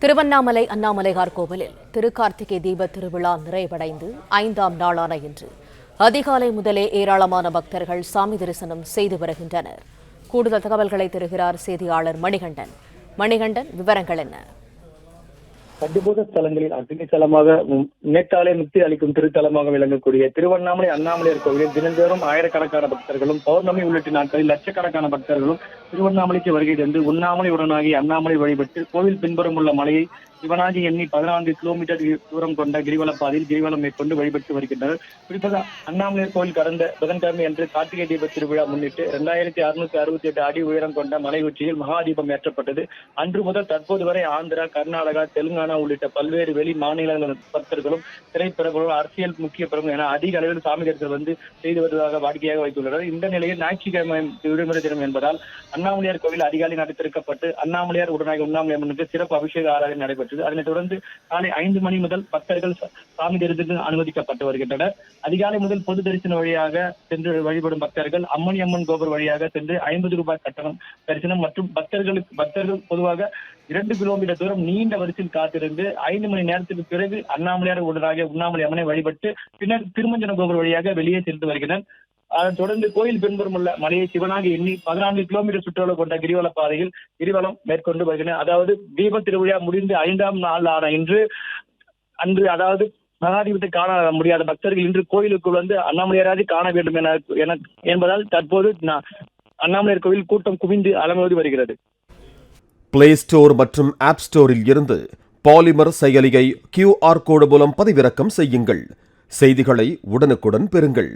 திருவண்ணாமலை அண்ணாமலையார் கோவிலில் திருக்கார்த்திகை தீப திருவிழா நிறைவடைந்து 5ஆம் நாளான இன்று அதிகாலை முதலே ஏராளமான பக்தர்கள் சாமி தரிசனம் செய்து வருகின்றனர். கூடுதல் தகவல்களை தருகிறார் செய்தியாளர் மணிகண்டன். மணிகண்டன், விவரங்கள் என்ன? பஞ்சபூத ஸ்தலங்களில் அக்னி ஸ்தலமாக நேற்றாலே முக்தி அளிக்கும் திருத்தலமாக விளங்கக்கூடிய திருவண்ணாமலை அண்ணாமலையார் கோவிலில் தினந்தோறும் ஆயிரக்கணக்கான பக்தர்களும் பௌர்ணமி உள்ளிட்ட நாட்களில் லட்சக்கணக்கான பக்தர்களும் திருவண்ணாமலைக்கு வருகை தந்து உண்ணாமலை உடனாகி அண்ணாமலை வழிபட்டு கோவில் பின்புறம் உள்ள மலையை சிவனாகி எண்ணி 14 கிலோமீட்டர் தூரம் கொண்ட கிரிவல பாதையில் கிரிவலம் மேற்கொண்டு வழிபட்டு வருகின்றனர். குறிப்பாக அண்ணாமலையார் கோவில் கடந்த புதன்கிழமை அன்று கார்த்திகை தீப திருவிழா முன்னிட்டு 2668 அடி உயரம் கொண்ட மலை உச்சியில் மகாதீபம் ஏற்றப்பட்டது. அன்று முதல் தற்போது வரை ஆந்திரா, கர்நாடகா, தெலுங்கானா உள்ளிட்ட பல்வேறு வெளி மாநில பக்தர்களும் திரைப்படங்களும் அரசியல் முக்கிய பிரமுகர்கள் என அதிக அளவில் சாமி தரிசனம் வந்து செய்து வருவதாக வாடிக்கையாக வைத்துள்ளனர். இந்த நிலையில் ஞாயிற்றுக்கிழமை விடுமுறை தினம் என்பதால் அண்ணாமலையார் கோவில் அதிகாலை நடத்திருக்கப்பட்டு அண்ணாமலையார் உடனாகி உண்ணாமலை அம்மனுக்கு சிறப்பு அபிஷேக ஆராதனை நடைபெற்றது. அதனைத் தொடர்ந்து காலை 5 மணி முதல் பக்தர்கள் சாமி தரிசனத்தில் அனுமதிக்கப்பட்டு வருகின்றனர். அதிகாலை முதல் பொது தரிசன வழியாக சென்று வழிபடும் பக்தர்கள் அம்மணி அம்மன் கோபுரம் வழியாக சென்று 50 ரூபாய் கட்டணம் தரிசனம் மற்றும் பக்தர்கள் பொதுவாக 2 கிலோமீட்டர் தூரம் நீண்ட வரிசையில் காத்திருந்து 5 மணி நேரத்துக்கு பிறகு அண்ணாமலையார் உடனாக உண்ணாமலை அம்மனை வழிபட்டு பின்னர் திருமஞ்சன கோபுரம் வழியாக வெளியே சென்று வருகின்றனர். அதனைத் தொடர்ந்து கோயில் பின்புறம் உள்ள மலையை சிவனாக எண்ணி 14 கிலோமீட்டர் சுற்றளவு கொண்ட கிரிவல பாதையில் கிரிவலம் மேற்கொண்டு வருகின்றனர். அதாவது தீப திருவிழா முடிந்து 5ஆம் நாள் ஆன அன்று அதாவது மகாதீபத்தை காண முடியாத பக்தர்கள் இன்று கோயிலுக்குள் வந்து அண்ணாமலையாரை காண வேண்டும் என்பதால் தற்போது அண்ணாமலையார் கோவில் கூட்டம் குவிந்து அலமோதி வருகிறது. பிளே ஸ்டோர் மற்றும் ஆப் ஸ்டோரில் இருந்து பாலிமர் செயலியை QR கோடு மூலம் பதிவிறக்கம் செய்யுங்கள். செய்திகளை உடனுக்குடன் பெறுங்கள்.